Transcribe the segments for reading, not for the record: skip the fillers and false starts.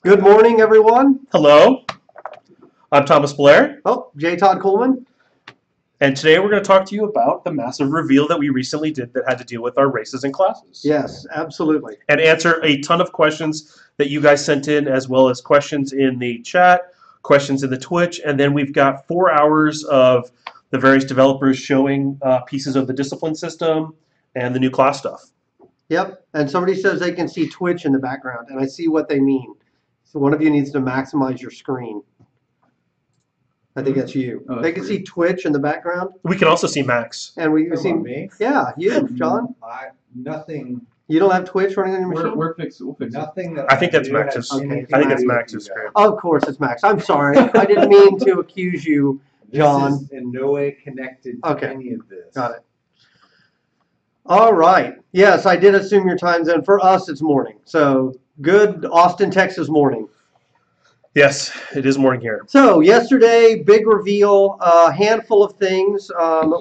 Good morning, everyone. Hello, I'm Thomas Blair, Oh, Todd Coleman. and today we're going to talk to you about the massive reveal that we recently did that had to deal with our races and classes. Yes, absolutely. And answer a ton of questions that you guys sent in, as well as questions in the chat, questions in the Twitch, and then we've got 4 hours of the various developers showing pieces of the discipline system and the new class stuff. Yep, and somebody says they can see Twitch in the background, and I see what they mean. So one of you needs to maximize your screen. I think that's you. Oh, they can see Twitch in the background, We can also see Max. and we Come see on, me. Yeah, you, John. Nothing. You don't have Twitch running on your machine? We'll fix it. Nothing that I think that's do Max's. has Okay. anything I think to it's do with Max's you screen. guys. Of course, it's Max. I'm sorry. I didn't mean to accuse you, John. This is in no way connected to Okay. any of this. Got it. All right. Yes, I did assume your time zone. For us, it's morning. So good Austin, Texas morning. Yes, it is morning here. So yesterday, big reveal, a handful of things.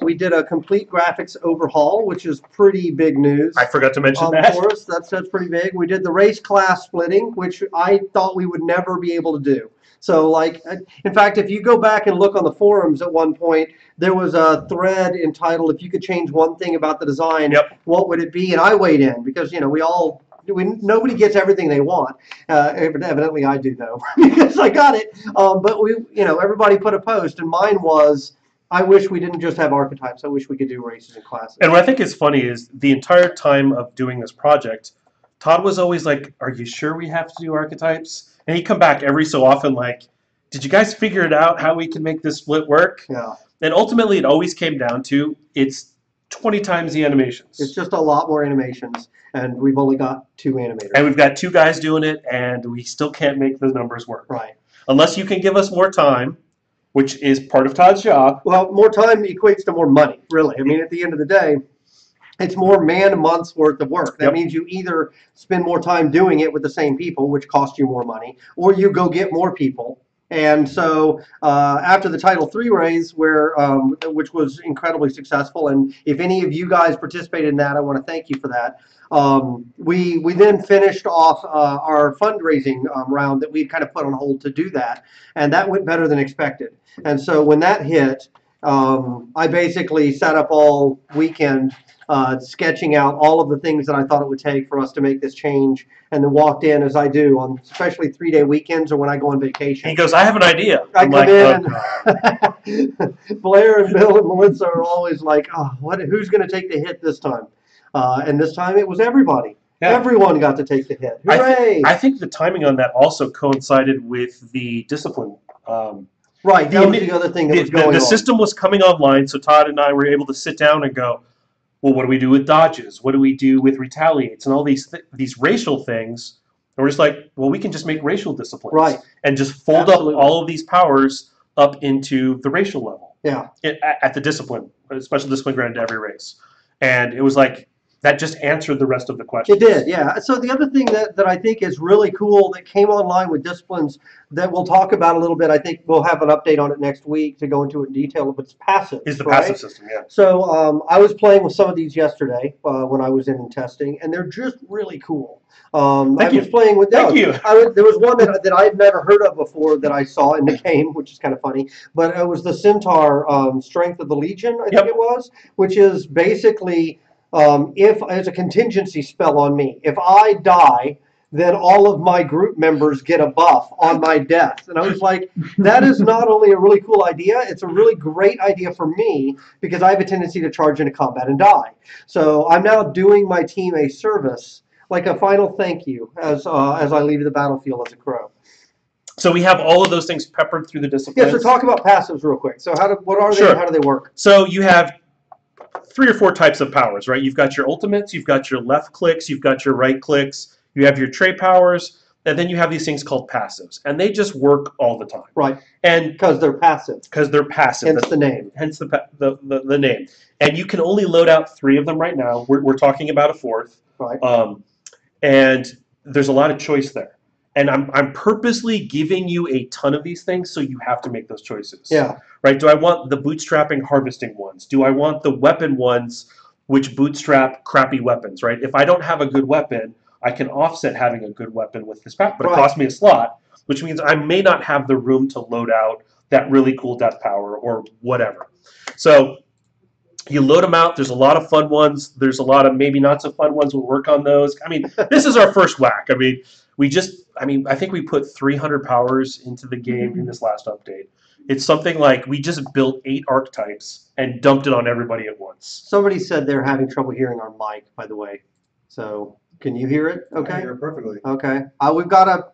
We did a complete graphics overhaul, which is pretty big news. I forgot to mention Of that. course, that's pretty big. We did the race class splitting, which I thought we would never be able to do. So, like, in fact, if you go back and look on the forums at one point, there was a thread entitled, if you could change one thing about the design, Yep. what would it be? And I weighed in because, you know, nobody gets everything they want. Evidently I do, though, because I got it. But everybody put a post, and mine was, I wish we didn't just have archetypes. I wish we could do races and classes. And what I think is funny is the entire time of doing this project, Todd was always like, "Are you sure we have to do archetypes?" And he'd come back every so often like, "Did you guys figure it out how we can make this split work?" Yeah. And ultimately it always came down to it's 20 times the animations. It's just a lot more animations, and we've only got 2 animators. And we've got 2 guys doing it, and we still can't make the numbers work. Right. Unless you can give us more time, which is part of Todd's job. Well, more time equates to more money, really. I mean, at the end of the day, it's more man-months worth of work. That Yep. means you either spend more time doing it with the same people, which costs you more money, or you go get more people. And so after the Title III race, which was incredibly successful, and if any of you guys participated in that, I want to thank you for that. We then finished off our fundraising round that we kind of put on hold to do that, and that went better than expected. And so when that hit, I basically sat up all weekend sketching out all of the things that I thought it would take for us to make this change, and then walked in, as I do on especially 3-day weekends or when I go on vacation. He goes, "I have an idea." I I'm come like, in, "Oh, and Blair and Bill and Melissa are always like, "Oh, who's going to take the hit this time?" And this time it was everybody. Yeah. Everyone got to take the hit. Hooray! I think the timing on that also coincided with the discipline. Right, that was the other thing that was going The on. system was coming online, so Todd and I were able to sit down and go, well, what do we do with dodges? What do we do with retaliates? And all these racial things. And we're just like, well, we can just make racial disciplines. Right. And just fold Absolutely. up all of these powers up into the racial level. Yeah. At the discipline, special discipline granted to every race. And it was like, that just answered the rest of the questions. It did, yeah. So the other thing that I think is really cool that came online with disciplines that we'll talk about a little bit, I think we'll have an update on it next week to go into it in detail, but it's passive. Is the right? passive system, yeah. So I was playing with some of these yesterday when I was in testing, and they're just really cool. Thank you. Was playing with Thank you. There was one that I had never heard of before that I saw in the game, which is kind of funny. But it was the Centaur Strength of the Legion, I think it was, which is basically if as a contingency spell on me, if I die, then all of my group members get a buff on my death. And I was like, that is not only a really cool idea, it's a really great idea for me because I have a tendency to charge into combat and die. So I'm now doing my team a service, like a final thank you as I leave the battlefield as a crow. So we have all of those things peppered through the disciplines. Yeah, so talk about passives real quick. So what are they Sure. and how do they work? So you have 3 or 4 types of powers, right? You've got your ultimates, you've got your left clicks, you've got your right clicks, you have your trait powers, and then you have these things called passives, and they just work all the time. Right. And Because they're passive. because they're passive. Hence the name. Hence the name. And you can only load out 3 of them right now. We're talking about a 4th. Right. And there's a lot of choice there. And I'm purposely giving you a ton of these things, so you have to make those choices. Yeah. Right? Do I want the bootstrapping harvesting ones? Do I want the weapon ones which bootstrap crappy weapons, right? If I don't have a good weapon, I can offset having a good weapon with this pack, but it Right. costs me a slot, which means I may not have the room to load out that really cool death power or whatever. So you load them out. There's a lot of fun ones. There's a lot of maybe not so fun ones. We'll work on those. I mean, this is our first whack. I mean, I think we put 300 powers into the game in this last update. It's something like we just built 8 archetypes and dumped it on everybody at once. Somebody said they're having trouble hearing our mic, by the way. So can you hear it? I Okay. hear it perfectly. Okay. We've got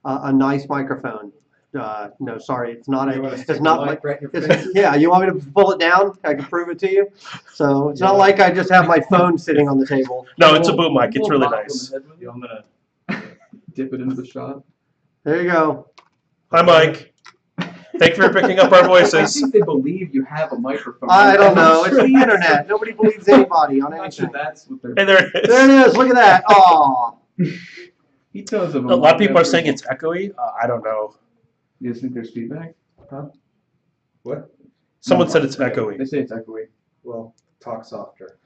a nice microphone. No, sorry, it's not You wanna a. stick It's the not mic like. right in your It's, face? yeah, you want me to pull it down? I can prove it to you. So it's not Yeah. like I just have my phone sitting on the table. No, it's a boom mic. It's really nice. I'm gonna dip it into the shot. There you go. Hi, Mike. Thank you for picking up our I voices. think they believe you have a microphone. I don't know. I'm It's sure the internet. Nobody believes anybody on I'm not sure anything. that's what they're. And there it There is. it is. Look at that. Aw. He tells them. A lot of people are saying it's echoey. I don't know. You just think there's feedback? What? Someone No, said it's They echoey. say it's echoey. Well, talk softer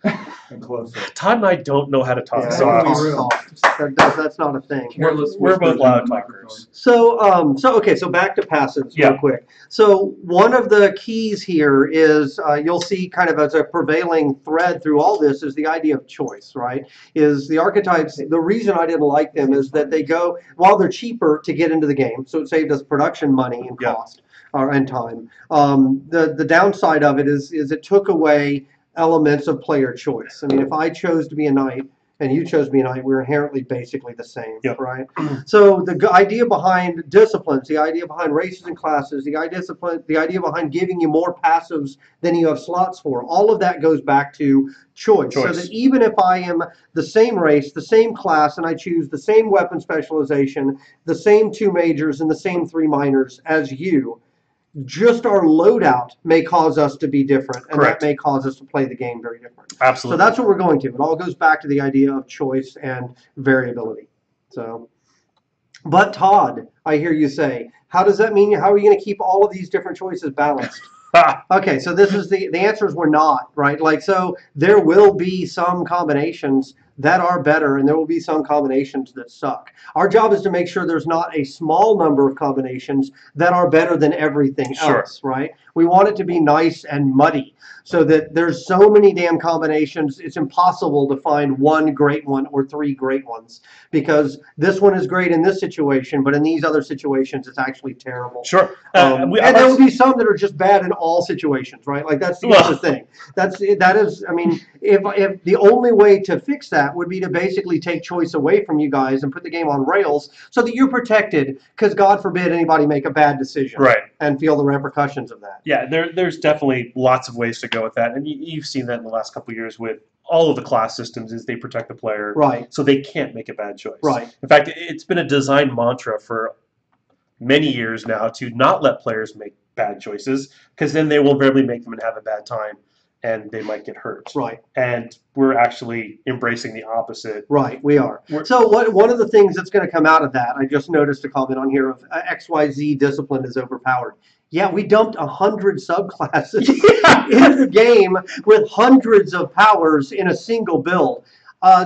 and closer. Todd and I don't know how to talk Yeah, soft. that's not a thing. Careless We're both whispers loud into the talkers. So back to passives real Yeah. quick. So one of the keys here is you'll see kind of as a prevailing thread through all this is the idea of choice, right? Is the archetypes, the reason I didn't like them is that they go, while they're cheaper to get into the game, so it saved us production money and Yeah. cost and time. The downside of it is it took away elements of player choice. I mean, if I chose to be a knight and you chose to be a knight, we're inherently basically the same, Yep. right? So the idea behind disciplines, the idea behind races and classes, the idea behind giving you more passives than you have slots for, all of that goes back to choice. So that even if I am the same race, the same class, and I choose the same weapon specialization, the same 2 majors and the same 3 minors as you, just our loadout may cause us to be different, and Correct. that may cause us to play the game very different. Absolutely. So that's what we're going to. It all goes back to the idea of choice and variability. So, but Todd, I hear you say, how does that mean? How are you going to keep all of these different choices balanced? Okay, so this is the answer is we're not, right? Like, so there will be some combinations that are better, and there will be some combinations that suck. Our job is to make sure there's not a small number of combinations that are better than everything Sure. else, right? We want it to be nice and muddy so that there's so many damn combinations, it's impossible to find one great one or 3 great ones, because this one is great in this situation, but in these other situations, it's actually terrible. Sure. And there will be some that are just bad in all situations, right? Like that's the other thing. That is. I mean, if the only way to fix that would be to basically take choice away from you guys and put the game on rails so that you're protected, because God forbid anybody make a bad decision, Right. and feel the repercussions of that. Yeah, there's definitely lots of ways to go with that, and you've seen that in the last couple of years with all of the class systems. Is they protect the player, Right. so they can't make a bad choice. Right. In fact, it's been a design mantra for many years now to not let players make bad choices, because then they will invariably make them and have a bad time, and they might get hurt. Right. And we're actually embracing the opposite. Right, we are. We're- So one of the things that's going to come out of that, I just noticed a comment on here of XYZ discipline is overpowered. Yeah, we dumped 100 subclasses in the game with hundreds of powers in a single build.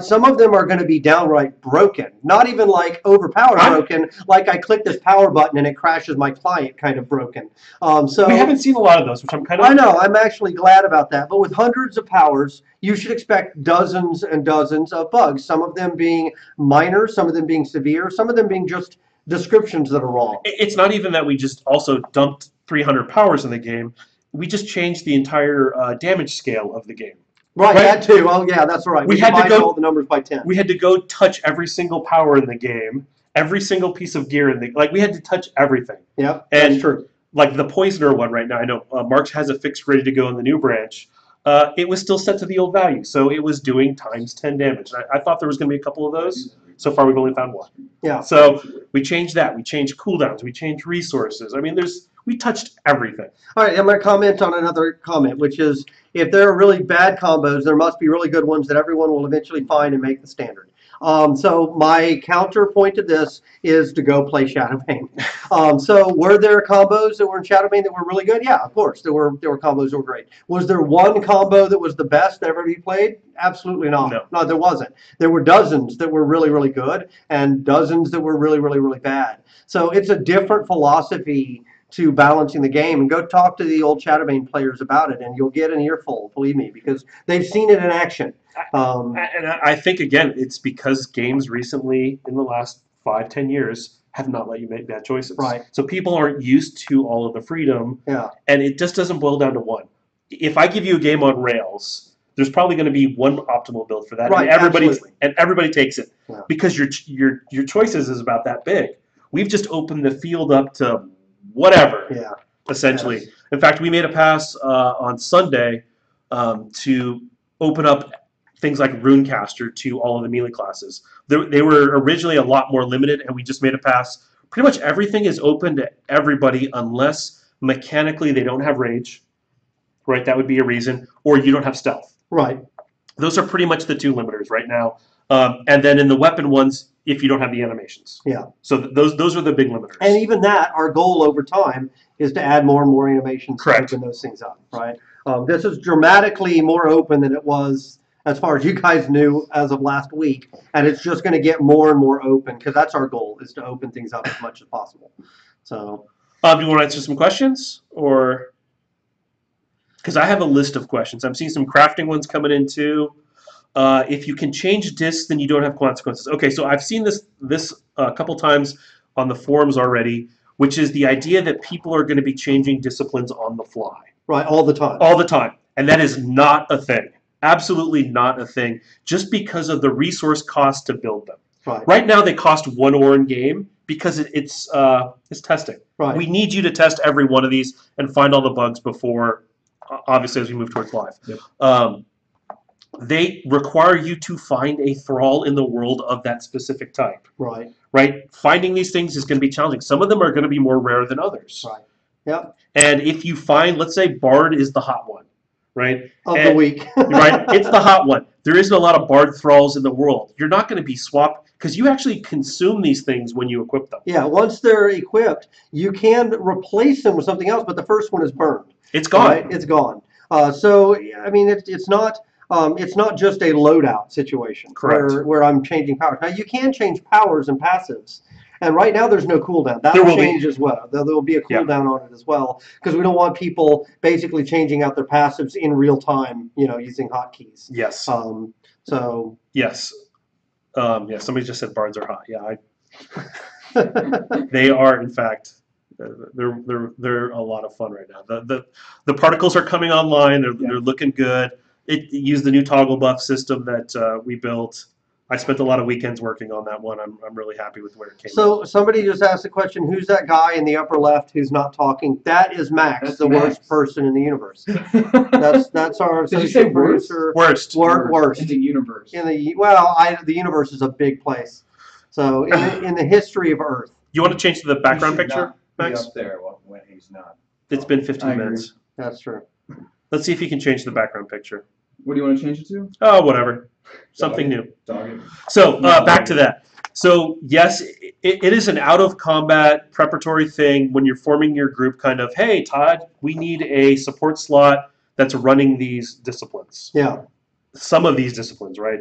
Some of them are going to be downright broken. Not even like overpowered broken, like I click this power button and it crashes my client kind of broken. So We haven't seen a lot of those, which I'm kind of... I know, I'm actually glad about that. But with hundreds of powers, you should expect dozens and dozens of bugs. Some of them being minor, some of them being severe, some of them being just descriptions that are wrong. It's not even that we just also dumped 300 powers in the game. We just changed the entire damage scale of the game. Right, that too. Oh, yeah, that's right. We had to divided go- all the numbers by 10. We had to go touch every single power in the game, every single piece of gear in the... Like, we had to touch everything. Yep, And that's true. Like the Poisoner one right now, I know March has a fix ready to go in the new branch. It was still set to the old value, so it was doing times 10 damage. And I thought there was going to be a couple of those. So far, we've only found 1. Yeah. So we changed that. We changed cooldowns. We changed resources. I mean, we touched everything. All right, I'm going to comment on another comment, which is if there are really bad combos, there must be really good ones that everyone will eventually find and make the standard. So my counterpoint to this is to go play Shadowbane. So were there combos that were in Shadowbane that were really good? Yeah, of course. There were combos that were great. Was there one combo that was the best that everybody played? Absolutely not. No, there wasn't. There were dozens that were really, really good and dozens that were really, really, really bad. So it's a different philosophy to balancing the game, and go talk to the old Shadowbane players about it, and you'll get an earful, believe me, because they've seen it in action. And I think, again, it's because games recently, in the last 5-10 years, have not let you make bad choices. Right. So people aren't used to all of the freedom, Yeah. and it just doesn't boil down to one. If I give you a game on rails, there's probably going to be one optimal build for that, Right, and absolutely. everybody takes it, Yeah. because your choices is about that big. We've just opened the field up to whatever, Yeah. essentially. Yes. In fact, we made a pass on Sunday to open up things like Runecaster to all of the melee classes. They were originally a lot more limited, and we just made a pass. Pretty much everything is open to everybody unless mechanically they don't have rage, right? That would be a reason, or you don't have stealth. Right. Those are pretty much the two limiters right now. And then in the weapon ones, if you don't have the animations. Yeah. So those are the big limiters. And even that, our goal over time is to add more and more animations Correct. to open those things up, right? This is dramatically more open than it was, as far as you guys knew, as of last week, and it's just going to get more and more open, because that's our goal, is to open things up as much as possible. So, do you want to answer some questions, or? Because I have a list of questions. I'm seeing some crafting ones coming in too. If you can change discs, then you don't have consequences. Okay, so I've seen this a couple times on the forums already, which is the idea that people are going to be changing disciplines on the fly. right, all the time. All the time. And that is not a thing. Absolutely not a thing. Just because of the resource cost to build them. Right. Right now they cost 1 ore in game because it's testing. Right. We need you to test every one of these and find all the bugs before, obviously, as we move towards live. Yep. They require you to find a thrall in the world of that specific type. Right. Right? Finding these things is going to be challenging. Some of them are going to be more rare than others. Right. Yep. And if you find, let's say Bard is the hot one, right? Of the week. Right? It's the hot one. There isn't a lot of Bard thralls in the world. You're not going to be swapped, because you actually consume these things when you equip them. Yeah, once they're equipped, you can replace them with something else, but the first one is burned. It's gone. Right? It's gone. So, I mean, it's not just a loadout situation. Correct. Where I'm changing powers. Now, you can change powers and passives. And right now, there's no cooldown. That There will will be. change as well. There will be a cooldown on it as well, because we don't want people basically changing out their passives in real time, using hotkeys. Yes. So. Yes. Yeah, somebody just said Bards are hot. Yeah, they are, in fact. They're a lot of fun right now. The particles are coming online. They're looking good. It used the new toggle buff system that we built. I spent a lot of weekends working on that one. I'm really happy with where it came out. So somebody just asked the question, who's that guy in the upper left who's not talking? That is Max, That's the Max. worst person in the universe. That's our Did you say associate worst? producer. Worst. Worst. In the universe. The universe is a big place. So in the history of Earth. You want to change to the background He should picture, not be Max? up there when he's not. It's been 15 I agree. minutes. That's true. Let's see if you can change the background picture. What do you want to change it to? Oh, whatever. Something new. Dog it. So back to that. So yes, it is an out of combat preparatory thing when you're forming your group. Kind of, hey Todd, we need a support slot that's running these disciplines. Yeah. Some of these disciplines, right?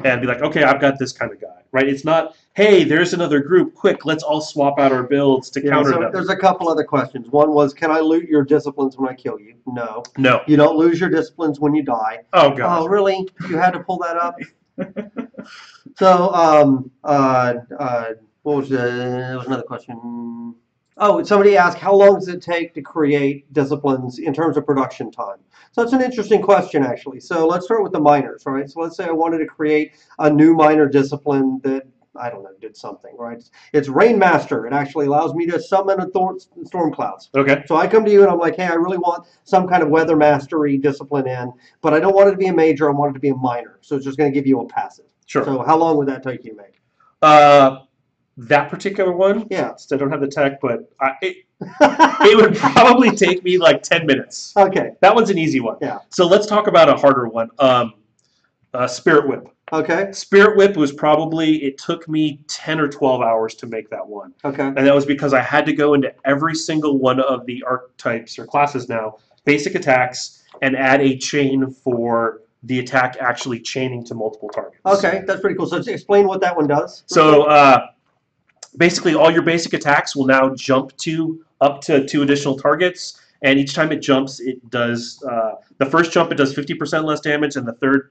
And be like, okay, I've got this kind of guy, right? It's not, hey, there's another group. Quick, let's all swap out our builds to counter So them. there's a couple other questions. One was, can I loot your disciplines when I kill you? No. No. You don't lose your disciplines when you die. Oh god. Oh, really? You had to pull that up? So, what was there was another question. Oh, somebody asked, how long does it take to create disciplines in terms of production time? So that's an interesting question, actually. So let's start with the miners, right? So let's say I wanted to create a new miner discipline that, I don't know, did something, right? It's Rainmaster. It actually allows me to summon storm clouds. Okay. So I come to you and I'm like, hey, I really want some kind of weather mastery discipline in, but I don't want it to be a major. I want it to be a minor. So it's just going to give you a passive. Sure. So how long would that take you to make? That particular one, Yeah. I don't have the tech, but it would probably take me like 10 minutes. Okay. That one's an easy one. Yeah. So let's talk about a harder one. Spirit Whip. Okay. Spirit Whip was probably, it took me 10 or 12 hours to make that one. Okay. And that was because I had to go into every single one of the archetypes or classes now, basic attacks, and add a chain for the attack actually chaining to multiple targets. Okay, that's pretty cool. So explain what that one does. So basically all your basic attacks will now jump to up to 2 additional targets. And each time it jumps, it does, the first jump it does 50% less damage, and the third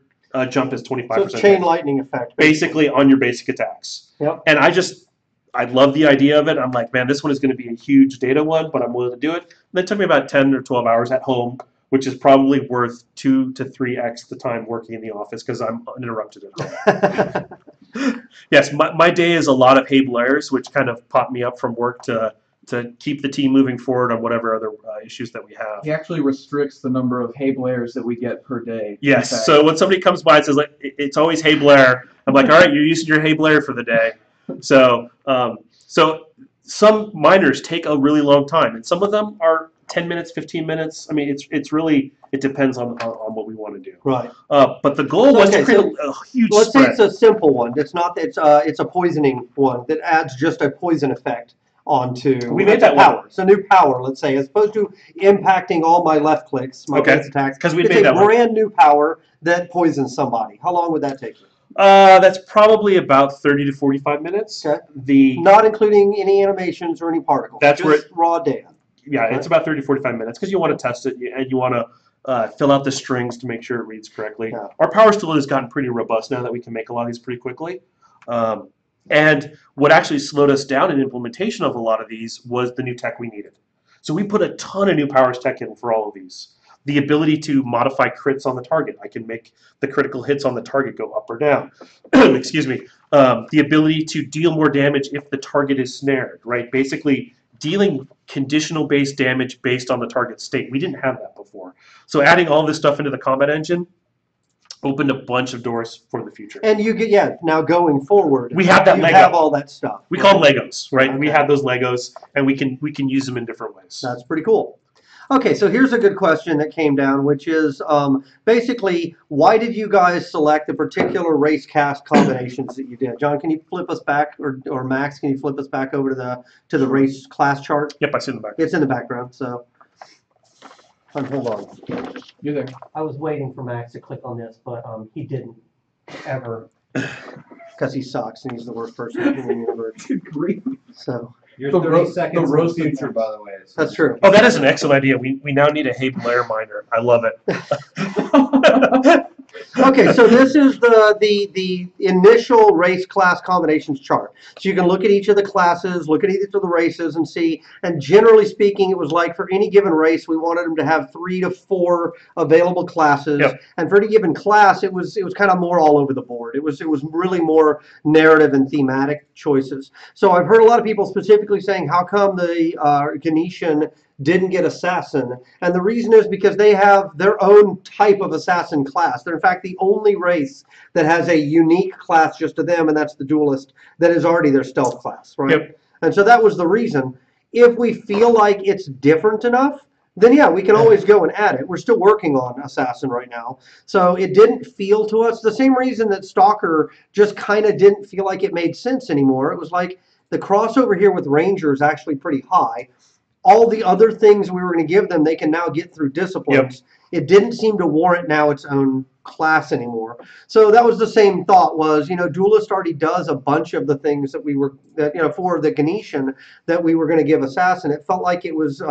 jump is 25%. So it's chain lightning effect. Basically on your basic attacks. Yep. And I love the idea of it. I'm like, man, this one is going to be a huge data one, but I'm willing to do it. And it took me about 10 or 12 hours at home, which is probably worth 2 to 3x the time working in the office because I'm uninterrupted at home. Yes, my day is a lot of hey Blairs, which kind of pop me up from work to keep the team moving forward on whatever other issues that we have. He actually restricts the number of hey Blairs that we get per day. Yes, so when somebody comes by and says, like, it's always hey Blair, I'm like, all right, you're using your hey Blair for the day. So so some minors take a really long time, and some of them are 10 minutes, 15 minutes. I mean, it's really, it depends on what we want to do. Right. But the goal was to create a huge Let's spread. say it's a simple one. It's not. It's a poisoning one that adds just a poison effect onto. We made that power. one. It's a new power. Let's say, as opposed to impacting all my left clicks, my base attacks. Because we it's made that a one. brand new power that poisons somebody. How long would that take you? That's probably about 30 to 45 minutes. Okay. Not Not including any animations or any particles. That's just where raw data. Yeah, it's about 30 to 45 minutes because you want to test it and you want to fill out the strings to make sure it reads correctly. Yeah. Our power tool has gotten pretty robust now that we can make a lot of these pretty quickly. And what actually slowed us down in implementation of a lot of these was the new tech we needed. So we put a ton of new powers tech in for all of these. The ability to modify crits on the target. I can make the critical hits on the target go up or down. Excuse me. The ability to deal more damage if the target is snared, right? Basically dealing conditional-based damage based on the target state. We didn't have that before. So adding all this stuff into the combat engine opened a bunch of doors for the future. And you get, now going forward, We have that you Lego. have all that stuff. We call them Legos, right? Okay. We have those Legos, and we can use them in different ways. That's pretty cool. Okay, so here's a good question that came down, which is basically, why did you guys select the particular race cast combinations that you did? John, can you flip us back, or Max, can you flip us back over to the race class chart? Yep, I see in the back. It's in the background, so hold on. You're there. I was waiting for Max to click on this, but he didn't ever, because he sucks and he's the worst person in the universe. Good grief. So You're The 30 ro- seconds the in the roasting future, by the way. So that's true. Oh, that is an excellent idea. We now need a Hey Blair miner. I love it. Okay, so this is the initial race class combinations chart. So you can look at each of the classes, look at each of the races, and see. And generally speaking, it was like for any given race, we wanted them to have 3 to 4 available classes. Yep. And for any given class, it was kind of more all over the board. It was really more narrative and thematic choices. So I've heard a lot of people specifically saying, how come the Ganetian didn't get assassin? And the reason is because they have their own type of assassin class. They're in fact the only race that has a unique class just to them, and that's the duelist, that is already their stealth class, right? Yep. And so that was the reason. If we feel like it's different enough, then yeah, we can always go and add it. We're still working on assassin right now. So it didn't feel to us the same reason that stalker just kind of didn't feel like it made sense anymore. It was like the crossover here with ranger is actually pretty high. All the other things we were going to give them, they can now get through disciplines. Yep. It didn't seem to warrant now its own class anymore. So that was the same thought was, duelist already does a bunch of the things that we were, for the Ganetian that we were going to give assassin. It felt like it was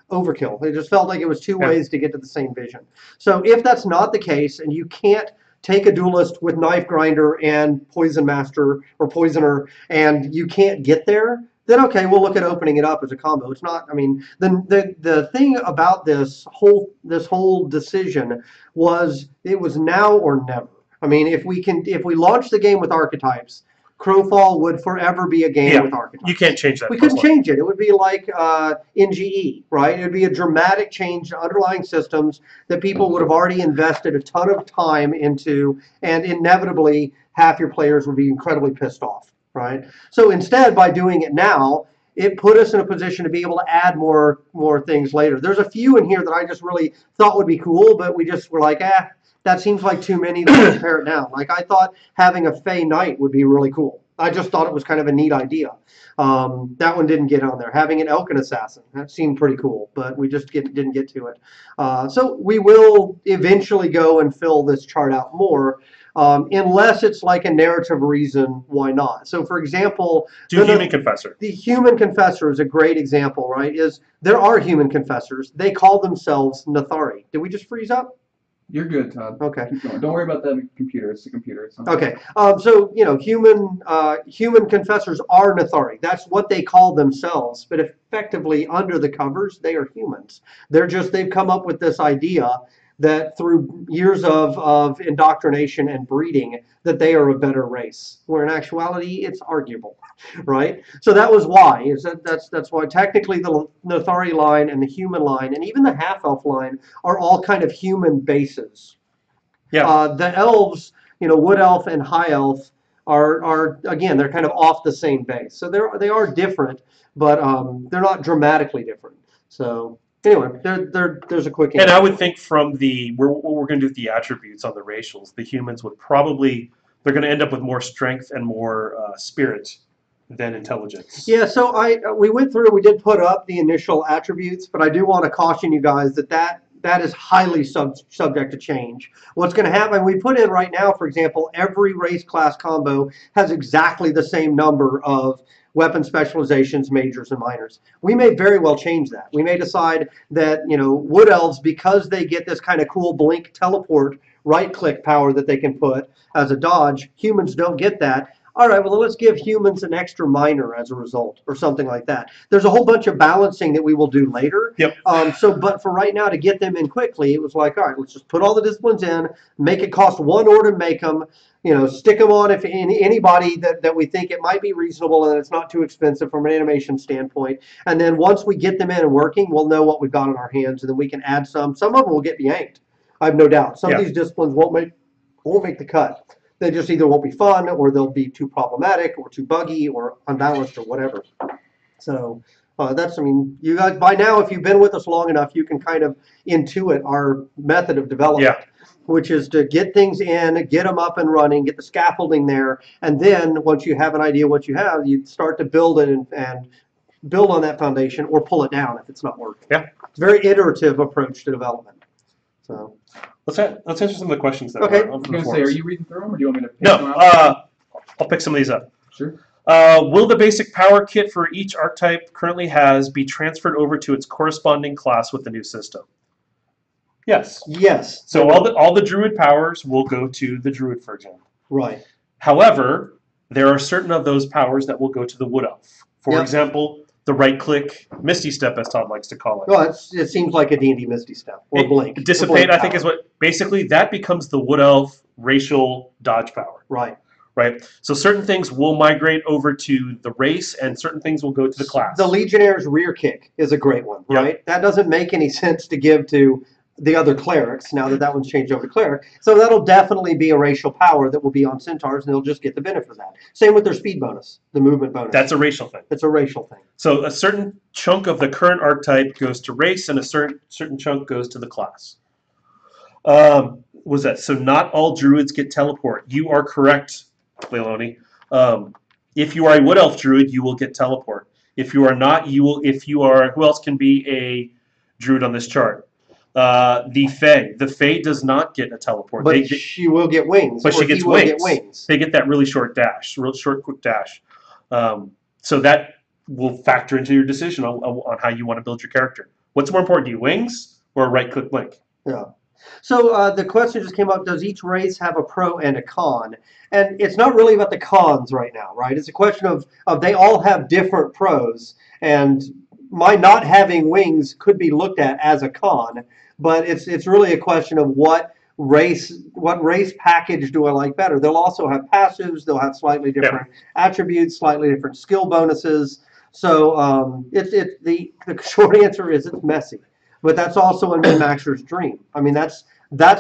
overkill. It just felt like it was two ways to get to the same vision. So if that's not the case and you can't take a duelist with knife grinder and poison master or poisoner and you can't get there, then okay, we'll look at opening it up as a combo. It's not, the thing about this whole decision was it was now or never. If we launch the game with archetypes, Crowfall would forever be a game with archetypes. You can't change that. We couldn't change it. It would be like NGE, right? It would be a dramatic change to underlying systems that people would have already invested a ton of time into, and inevitably half your players would be incredibly pissed off. Right. So instead, by doing it now, it put us in a position to be able to add more things later. There's a few in here that I just really thought would be cool, but we just were like, That seems like too many to pare it down. Like I thought having a Fey Knight would be really cool. I just thought it was kind of a neat idea. That one didn't get on there. Having an Elkin Assassin, that seemed pretty cool, but we just didn't get to it. So we will eventually go and fill this chart out more, unless it's like a narrative reason why not. So for example, Do Human Confessor. the Human Confessor is a great example, right? There are Human Confessors. They call themselves Nathari. Did we just freeze up? You're good, Todd. Okay. Keep going. Don't worry about the computer. It's the computer. It's not Okay. So human confessors are Nathari. That's what they call themselves. But effectively, under the covers, they are humans. They've come up with this idea that through years of indoctrination and breeding, that they are a better race. Where in actuality, it's arguable, right? So that was why. That's why technically the Nathari line and the human line and even the half-elf line are all kind of human bases. Yeah. The elves, wood elf and high elf are again, they're kind of off the same base. So they are different, but they're not dramatically different. So anyway, there's a quick answer. And I would think from what we're going to do with the attributes on the racials, the humans would probably, they're going to end up with more strength and more spirit than intelligence. Yeah, so we went through, we did put up the initial attributes, but I do want to caution you guys that is highly subject to change. What's going to happen, we put in right now, for example, every race class combo has exactly the same number of weapon specializations, majors, and minors. We may very well change that. We may decide that, wood elves, because they get this kind of cool blink teleport right-click power that they can put as a dodge, humans don't get that. All right, well, let's give humans an extra minor as a result, or something like that. There's a whole bunch of balancing that we will do later. Yep. But for right now, to get them in quickly, it was like, all right, let's just put all the disciplines in, make it cost 1 ore to make them, stick them on if anybody that we think it might be reasonable and it's not too expensive from an animation standpoint. And then once we get them in and working, we'll know what we've got on our hands, and then we can add some. Some of them will get yanked, I have no doubt. Some of these disciplines won't make the cut. They just either won't be fun, or they'll be too problematic, or too buggy, or unbalanced, or whatever. So you guys, by now, if you've been with us long enough, you can kind of intuit our method of development, which is to get things in, get them up and running, get the scaffolding there, and then once you have an idea what you have, you start to build it and build on that foundation, or pull it down if it's not working. Yeah. It's a very iterative approach to development. So. Let's answer some of the questions that Okay. were on I was the going to say, forums. are you reading through them, or do you want me to pick No, them out? I'll pick some of these up. Sure. Will the basic power kit for each archetype currently has be transferred over to its corresponding class with the new system? Yes. Yes. So all the druid powers will go to the druid, for example. Right. However, there are certain of those powers that will go to the wood elf. For example, the right-click Misty Step, as Todd likes to call it. Well, it seems like a D&D Misty Step, or Blink. Dissipate, Blink I think, power. is what, basically, that becomes the wood elf racial dodge power. Right. Right? So certain things will migrate over to the race, and certain things will go to the class. The Legionnaire's Rear Kick is a great one, right? That doesn't make any sense to give to the other clerics, now that one's changed over to cleric. So that'll definitely be a racial power that will be on centaurs, and they'll just get the benefit of that. Same with their speed bonus, the movement bonus. That's a racial thing. It's a racial thing. So a certain chunk of the current archetype goes to race, and a certain chunk goes to the class. Was that so? Not all druids get teleport. You are correct, Leilani. If you are a wood elf druid, you will get teleport. If you are not, you will. If you are, who else can be a druid on this chart? The Fae does not get a teleport. But she will get wings. But she gets wings. Get wings. They get that really short dash, real short, quick dash. So that will factor into your decision on how you want to build your character. What's more important to you, wings or a right-click blink? Yeah. So the question just came up, does each race have a pro and a con? And it's not really about the cons right now, right? It's a question of they all have different pros, and my not having wings could be looked at as a con, but it's really a question of what race package do I like better. They'll also have passives, they'll have slightly different attributes, slightly different skill bonuses. So the short answer is it's messy. But that's also a min-maxer's dream. I mean, that's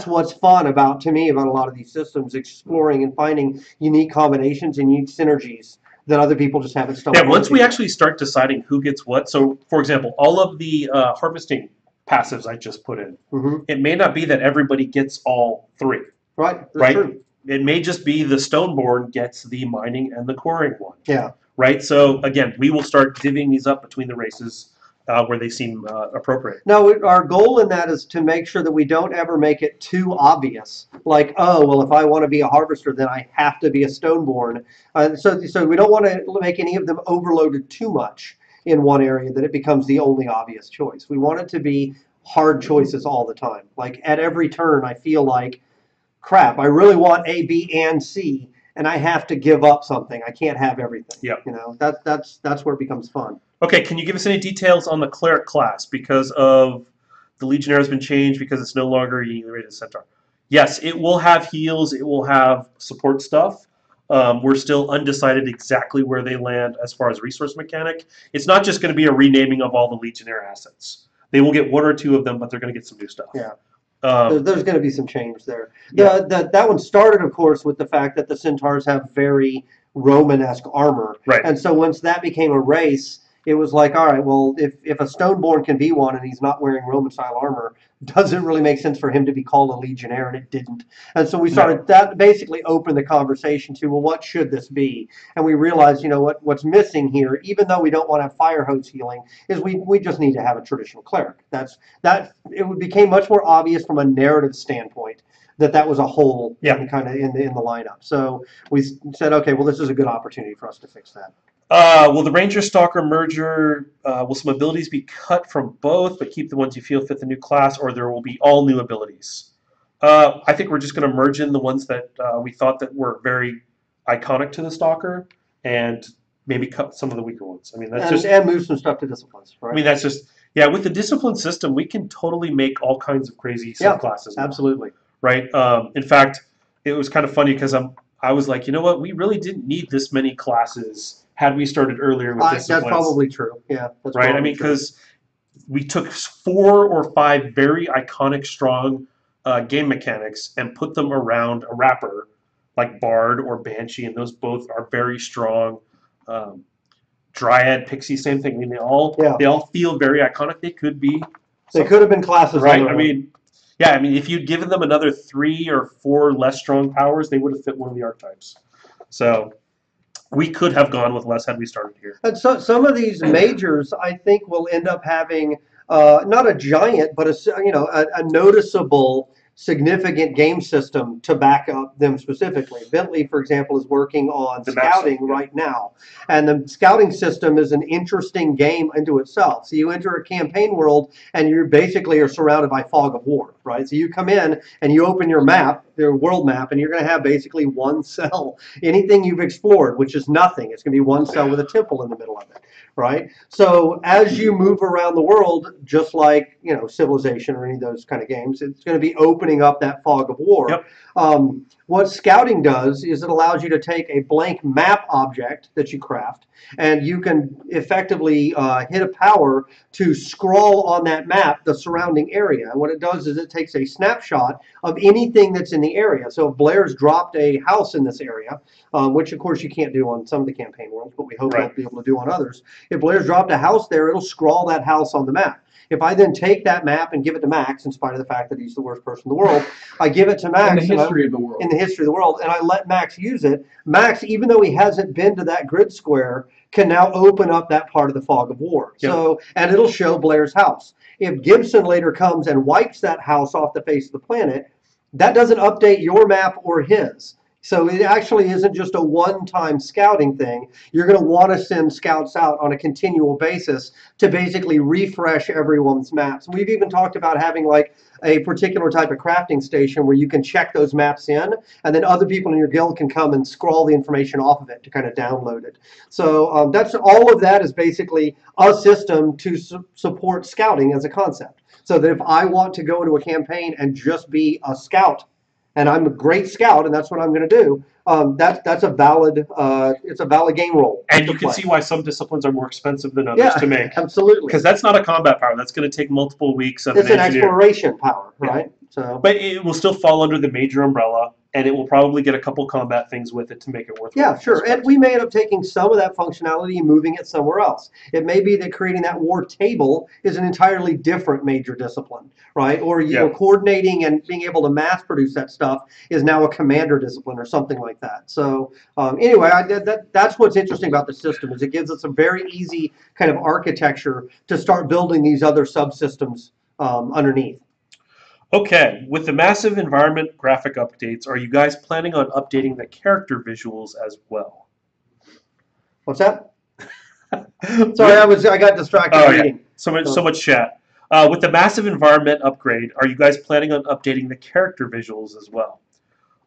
what's fun about a lot of these systems, exploring and finding unique combinations and unique synergies that other people just haven't stumbled once we actually start deciding who gets what. So, for example, all of the harvesting passives I just put in. Hmm. It may not be that everybody gets all 3, Right. That's right? true. It may just be the Stoneborn gets the mining and the quarrying one, Yeah. right? So again, we will start divvying these up between the races where they seem appropriate. No, our goal in that is to make sure that we don't ever make it too obvious. Like, oh, well, if I want to be a harvester, then I have to be a Stoneborn. So we don't want to make any of them overloaded too much in one area that it becomes the only obvious choice. We want it to be hard choices all the time. Like at every turn, I feel like, crap, I really want A, B, and C, and I have to give up something. I can't have everything. Yep. You know, that's where it becomes fun. Okay, can you give us any details on the cleric class because of the Legionnaire has been changed because it's no longer a rated centaur? Yes, it will have heals. It will have support stuff. We're still undecided exactly where they land as far as resource mechanic. It's not just going to be a renaming of all the Legionnaire assets. They will get 1 or 2 of them, but they're going to get some new stuff. Yeah. Um, There's going to be some change there. Yeah. That one started, of course, with the fact that the centaurs have very Romanesque armor. Right. And so once that became a race, it was like, all right, well, if a Stoneborn can be one and he's not wearing Roman-style armor, doesn't really make sense for him to be called a Legionnaire, and it didn't. And so we started, that basically opened the conversation to, well, what should this be? And we realized, you know, what's missing here, even though we don't want to have fire hose healing, is we just need to have a traditional cleric. It became much more obvious from a narrative standpoint that was a hole Yeah. kind of in the lineup. So we said, okay, well, this is a good opportunity for us to fix that. Will the Ranger Stalker merger, will some abilities be cut from both, but keep the ones you feel fit the new class, or there will be all new abilities? I think we're just going to merge in the ones that we thought that were very iconic to the Stalker, and maybe cut some of the weaker ones. I mean, that's And move some stuff to disciplines, right? I mean, that's just, yeah, with the discipline system, we can totally make all kinds of crazy subclasses. now, Absolutely. right? In fact, it was kind of funny because I was like, you know what, we really didn't need this many classes had we started earlier with disciplines. That's probably true. Yeah. That's right? I probably mean, true. because we took 4 or 5 very iconic, strong game mechanics and put them around a wrapper like Bard or Banshee, and those both are very strong. Dryad, Pixie, same thing. I mean, they all feel very iconic. They could be. They could have been classes, right? on their I own. mean, yeah. I mean, if you'd given them another 3 or 4 less strong powers, they would have fit one of the archetypes. So we could have gone with less had we started here. And so some of these majors, I think, will end up having not a giant, but a noticeable, significant game system to back up them specifically. Bentley, for example, is working on The map scouting system, yeah. right now, and the scouting system is an interesting game into itself. So you enter a campaign world, and you basically are surrounded by fog of war, right? So you come in and you open your map, their world map, and you're going to have basically one cell. Anything you've explored, which is nothing, it's going to be one cell with a temple in the middle of it, right? So as you move around the world, just like Civilization or any of those kind of games, it's going to be opening up that fog of war. Yep. What scouting does is it allows you to take a blank map object that you craft, and you can effectively hit a power to scroll on that map the surrounding area. And what it does is it takes a snapshot of anything that's in the area. So if Blair's dropped a house in this area, which of course you can't do on some of the campaign worlds, but we hope Right. we'll be able to do on others. If Blair's dropped a house there, it'll scroll that house on the map. If I then take that map and give it to Max, in spite of the fact that he's the worst person in the world, I give it to Max. In the history of the world. In the history of the world, and I let Max use it. Max, even though he hasn't been to that grid square, can now open up that part of the fog of war. Yep. So, and it'll show Blair's house. If Gibson later comes and wipes that house off the face of the planet, that doesn't update your map or his. So it actually isn't just a one-time scouting thing. You're going to want to send scouts out on a continual basis to basically refresh everyone's maps. We've even talked about having like a particular type of crafting station where you can check those maps in, and then other people in your guild can come and scroll the information off of it to kind of download it. So that's all of that is basically a system to support scouting as a concept. So that if I want to go into a campaign and just be a scout, and I'm a great scout, and that's what I'm going to do. That's a valid, it's a valid game role. And to you can play. see why some disciplines are more expensive than others to make. Absolutely. Because that's not a combat power. That's going to take multiple weeks of It's an engineer. exploration power, right? So, But it will still fall under the major umbrella. and it will probably get a couple combat things with it to make it worthwhile. Yeah, sure. And we may end up taking some of that functionality and moving it somewhere else. It may be that creating that war table is an entirely different major discipline, right? Or you know, coordinating and being able to mass produce that stuff is now a commander discipline or something like that. So anyway, that's what's interesting about the system is it gives us a very easy kind of architecture to start building these other subsystems underneath. Okay, with the massive environment graphic updates, are you guys planning on updating the character visuals as well? What's that? Sorry, I got distracted reading. Yeah. So much chat. With the massive environment upgrade, are you guys planning on updating the character visuals as well?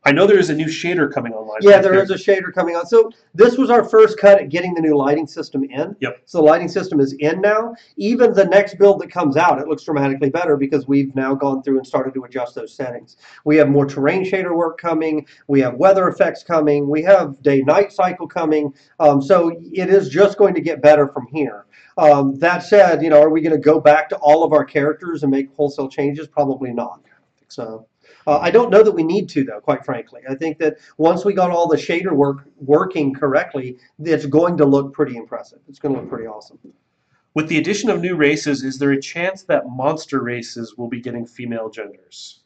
I know there is a new shader coming online. Yeah, there is a shader coming on. So this was our first cut at getting the new lighting system in. Yep. So the lighting system is in now. Even the next build that comes out, it looks dramatically better because we've now gone through and started to adjust those settings. We have more terrain shader work coming. We have weather effects coming. We have day-night cycle coming. So it is just going to get better from here. That said, you know, are we going to go back to all of our characters and make wholesale changes? Probably not. So. I don't know that we need to, though, quite frankly. I think that once we got all the shader work working correctly, it's going to look pretty impressive. It's going to look pretty awesome. With the addition of new races, is there a chance that monster races will be getting female genders?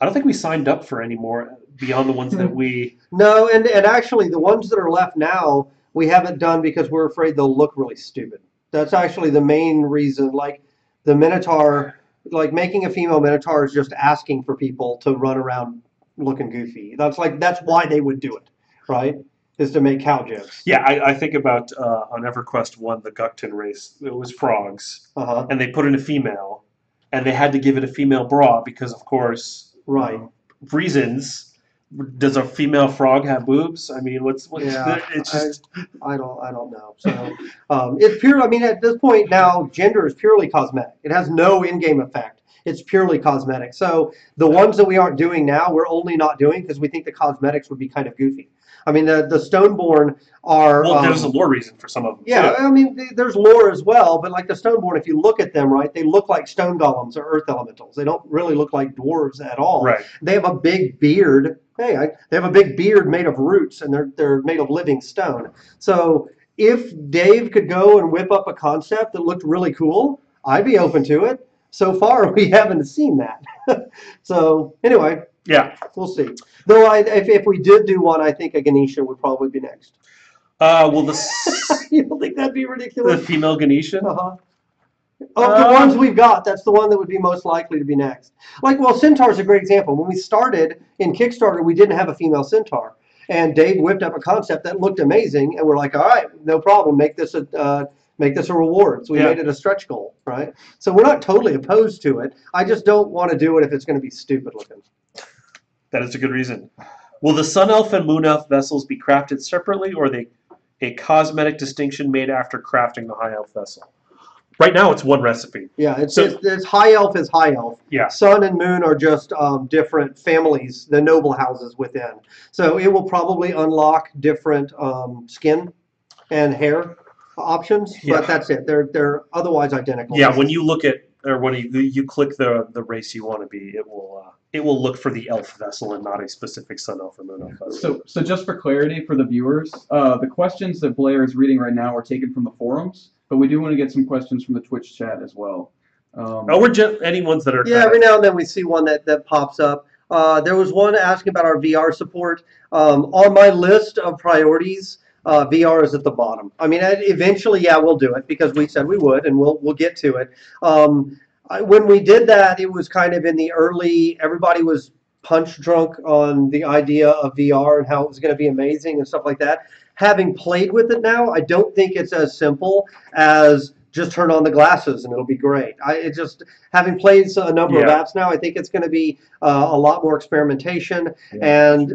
I don't think we signed up for any more beyond the ones that we... No, and actually the ones that are left now, we haven't done because we're afraid they'll look really stupid. That's actually the main reason. Like the Minotaur... Like making a female Minotaur is just asking for people to run around looking goofy. That's why they would do it, right? Is to make cow jokes. Yeah, I think about on EverQuest 1, the Gukton race. It was frogs, and they put in a female, and they had to give it a female bra because, of course, reasons. Does a female frog have boobs? I mean, what's yeah, it's just I don't know. So it's pure. I mean, at this point now, gender is purely cosmetic. It has no in-game effect. It's purely cosmetic. So the ones that we aren't doing now, we're only not doing because we think the cosmetics would be kind of goofy. I mean, the Stoneborn are... Well, there's a lore reason for some of them. Yeah, too. I mean, there's lore as well, but like the Stoneborn, if you look at them, right, they look like stone golems or earth elementals. They don't really look like dwarves at all. Right. They have a big beard. They have a big beard made of roots, and they're made of living stone. So if Dave could go and whip up a concept that looked really cool, I'd be open to it. So far, we haven't seen that. So anyway, yeah, we'll see. Though if we did do one, I think a Ganesha would probably be next. Well, you don't think that'd be ridiculous? The female Ganesha? Of the ones we've got, that's the one that would be most likely to be next. Like, well, Centaur's a great example. When we started in Kickstarter, we didn't have a female Centaur. And Dave whipped up a concept that looked amazing, and we're like, all right, no problem, make this a reward. So we made it a stretch goal, right? So we're not totally opposed to it. I just don't want to do it if it's going to be stupid looking. That is a good reason. Will the Sun Elf and Moon Elf vessels be crafted separately, or are they a cosmetic distinction made after crafting the High Elf vessel? Right now, it's one recipe. Yeah, it's High Elf is High Elf. Yeah. Sun and Moon are just different families, the noble houses within. So it will probably unlock different skin and hair options, but that's it. They're otherwise identical. Yeah, when you look at or when you click the race you want to be, it will look for the elf vessel and not a specific Sun Elf or Moon Elf vessel. So just for clarity for the viewers, the questions that Blair is reading right now are taken from the forums, but we do want to get some questions from the Twitch chat as well. Any ones that are... Yeah, every now and then we see one that pops up. There was one asking about our VR support. On my list of priorities, VR is at the bottom. I mean, eventually, yeah, we'll do it because we said we would, and we'll get to it. When we did that, it was kind of in the early, everybody was punch drunk on the idea of VR and how it was going to be amazing and stuff like that. Having played with it now, I don't think it's as simple as just turn on the glasses and it'll be great. Having played a number of apps now, I think it's going to be a lot more experimentation. Yeah. And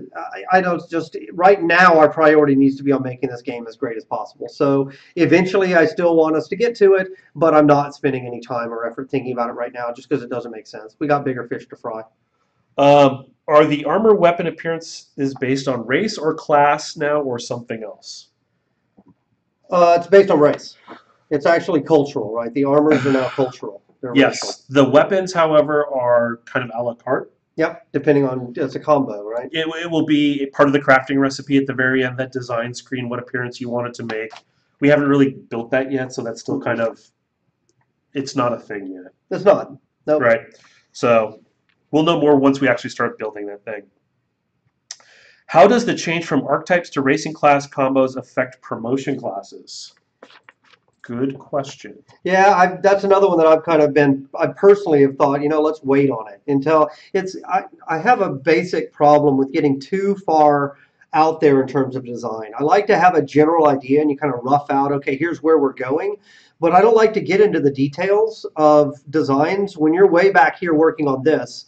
I don't right now our priority needs to be on making this game as great as possible. So eventually I still want us to get to it, but I'm not spending any time or effort thinking about it right now just because it doesn't make sense. We got bigger fish to fry. Are the armor weapon appearances based on race or class now or something else? It's based on race. It's actually cultural, right? The armors are now cultural. Yes. The weapons, however, are kind of a la carte. Yep, depending on, it's a combo, right? It will be part of the crafting recipe at the very end, that design screen, what appearance you want it to make. We haven't really built that yet, so that's still kind of, it's not a thing yet. It's not. Nope. Right. So we'll know more once we actually start building that thing. How does the change from archetypes to racing class combos affect promotion classes? Good question. Yeah, that's another one that I've kind of been, I personally have thought, let's wait on it until I have a basic problem with getting too far out there in terms of design. I like to have a general idea and you kind of rough out, okay, here's where we're going. But I don't like to get into the details of designs when you're way back here working on this.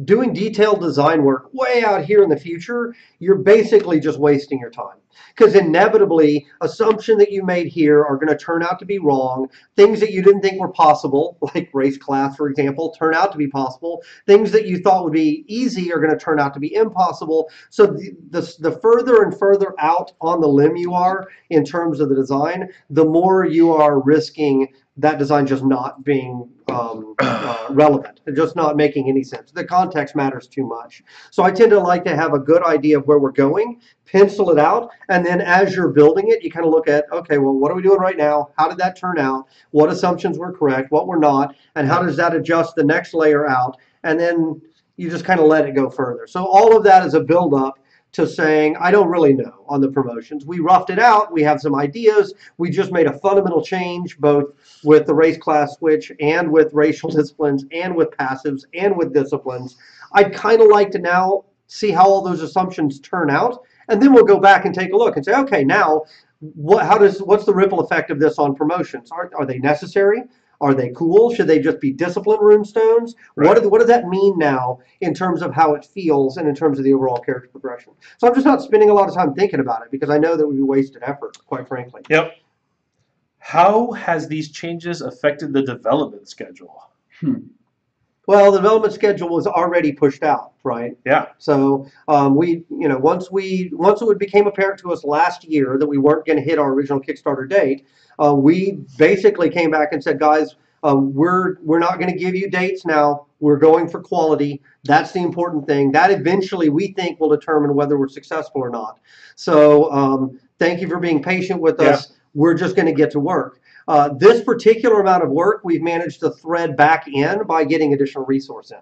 Doing detailed design work way out here in the future, you're basically just wasting your time. Because inevitably, assumptions that you made here are going to turn out to be wrong. Things that you didn't think were possible, like race class, for example, turn out to be possible. Things that you thought would be easy are going to turn out to be impossible. So the further and further out on the limb you are in terms of the design, the more you are risking that design just not being relevant, just not making any sense. The context matters too much. So I tend to like to have a good idea of where we're going, pencil it out, and then as you're building it, you kind of look at, okay, well, what are we doing right now? How did that turn out? What assumptions were correct? What were not? And how does that adjust the next layer out? And then you just kind of let it go further. So all of that is a build-up to saying, I don't really know on the promotions. We roughed it out. We have some ideas. We just made a fundamental change, both with the race class switch and with racial disciplines and with passives and with disciplines. I'd kind of like to now see how all those assumptions turn out. And then we'll go back and take a look and say, okay, now what's the ripple effect of this on promotions? Are they necessary? Are they cool? Should they just be discipline runestones? Right. What does that mean now in terms of how it feels and in terms of the overall character progression? So I'm just not spending a lot of time thinking about it because I know that would be wasted effort, quite frankly. Yep. How has these changes affected the development schedule? Well, the development schedule was already pushed out, right? Yeah. So once it became apparent to us last year that we weren't going to hit our original Kickstarter date, we basically came back and said, guys, we're not going to give you dates now. We're going for quality. That's the important thing. That eventually we think will determine whether we're successful or not. So thank you for being patient with us. We're just going to get to work. This particular amount of work we've managed to thread back in by getting additional resource in.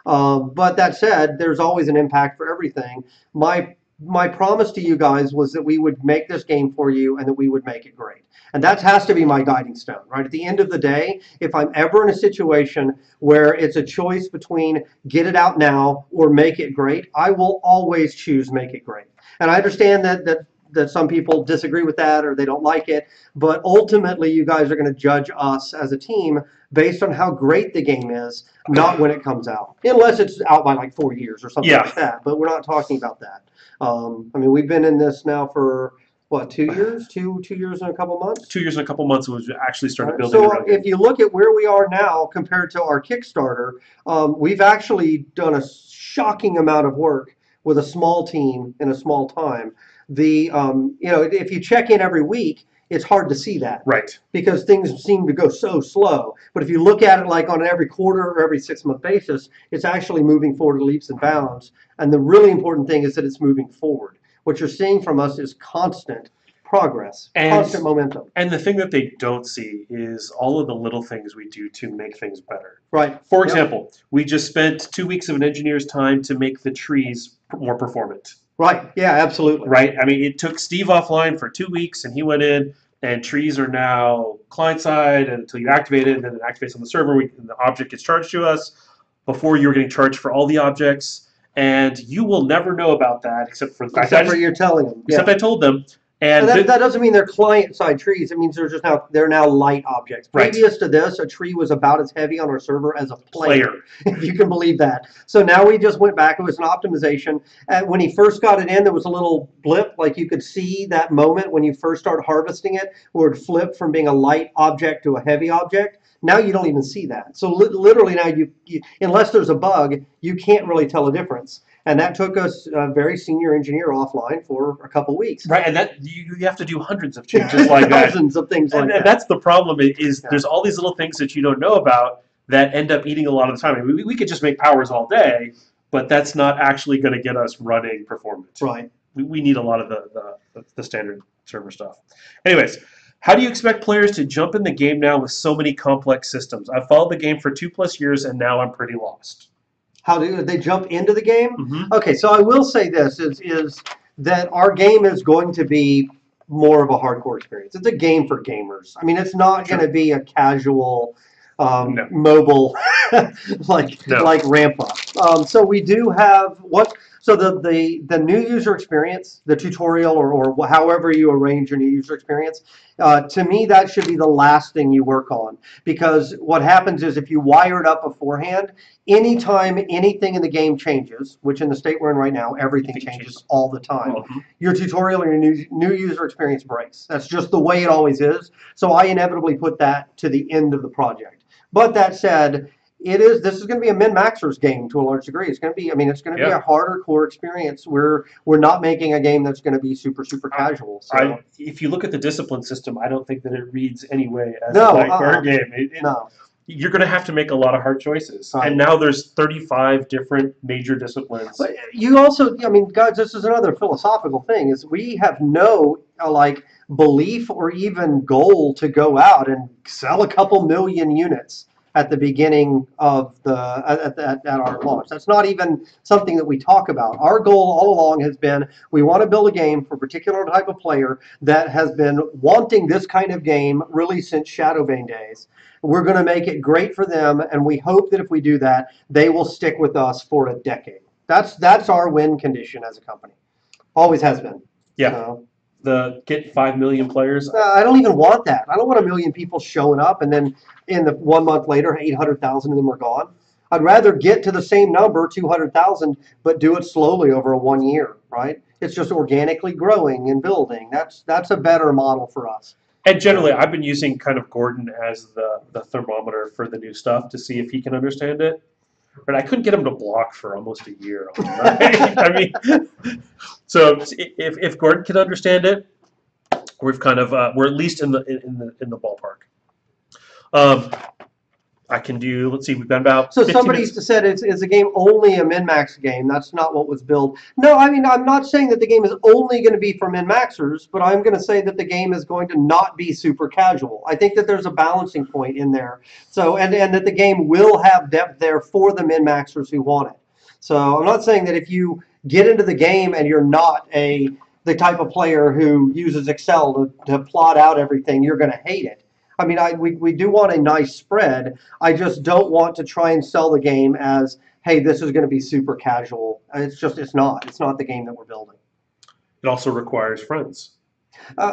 But that said, there's always an impact for everything. My promise to you guys was that we would make this game for you and that we would make it great. And that has to be my guiding stone, right? At the end of the day, if I'm ever in a situation where it's a choice between get it out now or make it great, I will always choose make it great. And I understand that some people disagree with that or they don't like it, but ultimately you guys are going to judge us as a team based on how great the game is, not when it comes out, unless it's out by like 4 years or something like that. But we're not talking about that. I mean, we've been in this now for what, 2 years? 2 years and a couple months? 2 years and a couple months was actually started building. So if you look at where we are now compared to our Kickstarter, we've actually done a shocking amount of work with a small team in a small time. If you check in every week, it's hard to see that. Right. Because things seem to go so slow. But if you look at it like on an every quarter or every 6-month basis, it's actually moving forward leaps and bounds. And the really important thing is that it's moving forward. What you're seeing from us is constant progress, constant momentum. And the thing that they don't see is all of the little things we do to make things better. Right. For example, we just spent 2 weeks of an engineer's time to make the trees more performant. Right. Yeah, absolutely. Right. I mean, it took Steve offline for 2 weeks, and he went in, and trees are now client-side until you activate it, and then it activates on the server, and the object gets charged to us. Before, you were getting charged for all the objects, and you will never know about that except for the fact that you're telling them. Except I told them. And that doesn't mean they're client-side trees. It means they're now light objects. Previous to this, a tree was about as heavy on our server as a player, if you can believe that. So now we just went back. It was an optimization. When he first got it in, there was a little blip. Like you could see that moment when you first start harvesting it, where it flipped from being a light object to a heavy object. Now you don't even see that. So literally now, you unless there's a bug, you can't really tell a difference. And that took us a very senior engineer offline for a couple weeks. Right, and that you have to do hundreds of changes like that. Thousands of things like that. And that's the problem is there's all these little things that you don't know about that end up eating a lot of the time. I mean, we could just make powers all day, but that's not actually going to get us running performance. Right. We need a lot of the standard server stuff. Anyways, how do you expect players to jump in the game now with so many complex systems? I've followed the game for 2+ years, and now I'm pretty lost. How do they jump into the game? Mm-hmm. Okay, so I will say this is that our game is going to be more of a hardcore experience. It's a game for gamers. I mean, it's not going to be a casual No. mobile like ramp up. So we do have so the new user experience, the tutorial or however you arrange your new user experience, to me that should be the last thing you work on, because what happens is if you wire it up beforehand, anytime anything in the game changes, which in the state we're in right now, everything changes all the time. Mm-hmm. Your tutorial or your new user experience breaks. That's just the way it always is. So I inevitably put that to the end of the project. But that said, this is going to be a min-maxer's game to a large degree. It's going to be, I mean, it's going to be a harder core experience. We're not making a game that's going to be super casual. So. If you look at the discipline system, I don't think that it reads anyway as a hardcore game. No. You're going to have to make a lot of hard choices. Right. And now there's 35 different major disciplines. But you also, I mean, guys, this is another philosophical thing, is we have no, belief or even goal to go out and sell a couple million units at the beginning of at our launch. That's not even something that we talk about. Our goal all along has been, we want to build a game for a particular type of player that has been wanting this kind of game really since Shadowbane days. We're going to make it great for them, and we hope that if we do that, they will stick with us for a decade. That's our win condition as a company. Always has been. Yeah. So, get 5 million players. I don't even want that. I don't want 1 million people showing up and then in the 1 month later, 800,000 of them are gone. I'd rather get to the same number, 200,000, but do it slowly over 1 year, right? It's just organically growing and building. That's a better model for us. And generally, I've been using kind of Gordon as the thermometer for the new stuff to see if he can understand it. But I couldn't get him to block for almost a year. I mean, so if Gordon can understand it, we've kind of we're at least in the ballpark. I can do. Let's see. We've been about. So somebody said is a game only a min-max game. That's not what was built. No, I mean, I'm not saying that the game is only going to be for min-maxers, but I'm going to say that the game is going to not be super casual. I think that there's a balancing point in there. So and that the game will have depth there for the min-maxers who want it. So I'm not saying that if you get into the game and you're not the type of player who uses Excel to plot out everything, you're going to hate it. I mean, we do want a nice spread. I just don't want to try and sell the game as, hey, this is going to be super casual. It's not. It's not the game that we're building. It also requires friends.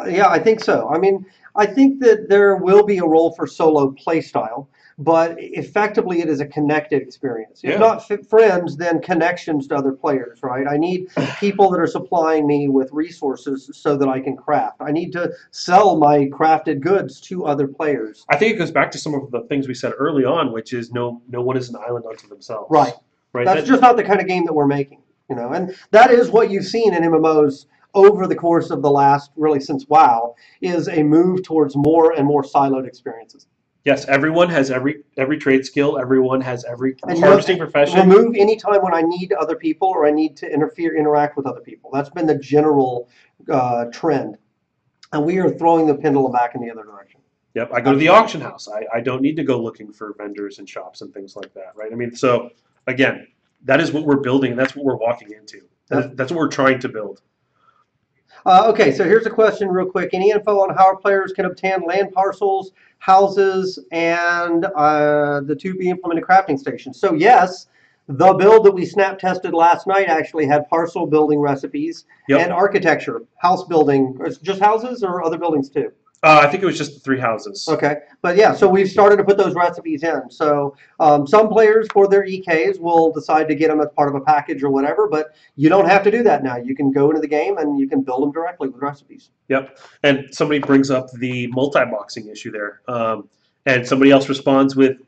Yeah, I think so. I mean, I think that there will be a role for solo play style, but effectively it is a connected experience. If not friends, then connections to other players, right? I need people that are supplying me with resources so that I can craft. I need to sell my crafted goods to other players. I think it goes back to some of the things we said early on, which is no one is an island unto themselves. Right. That's just not the kind of game that we're making, and that is what you've seen in MMOs over the course of the last, really since WoW, is a move towards more and more siloed experiences. Yes, everyone has every trade skill. Everyone has every harvesting profession. Remove any time when I need other people or I need to interact with other people. That's been the general trend. And we are throwing the pendulum back in the other direction. Yep, I go to the auction house. I don't need to go looking for vendors and shops and things like that, right? I mean, so, again, that is what we're building, and that's what we're walking into. That's what we're trying to build. Okay, so here's a question real quick. Any info on how our players can obtain land parcels, houses, and the to-be-implemented crafting stations? So yes, the build that we snap tested last night actually had parcel building recipes and architecture, house building. Just houses or other buildings too? I think it was just the 3 houses. Okay, but yeah, so we've started to put those recipes in. So some players for their EKs will decide to get them as part of a package or whatever, but you don't have to do that now. You can go into the game and you can build them directly with recipes. Yep, and somebody brings up the multi-boxing issue there, and somebody else responds with,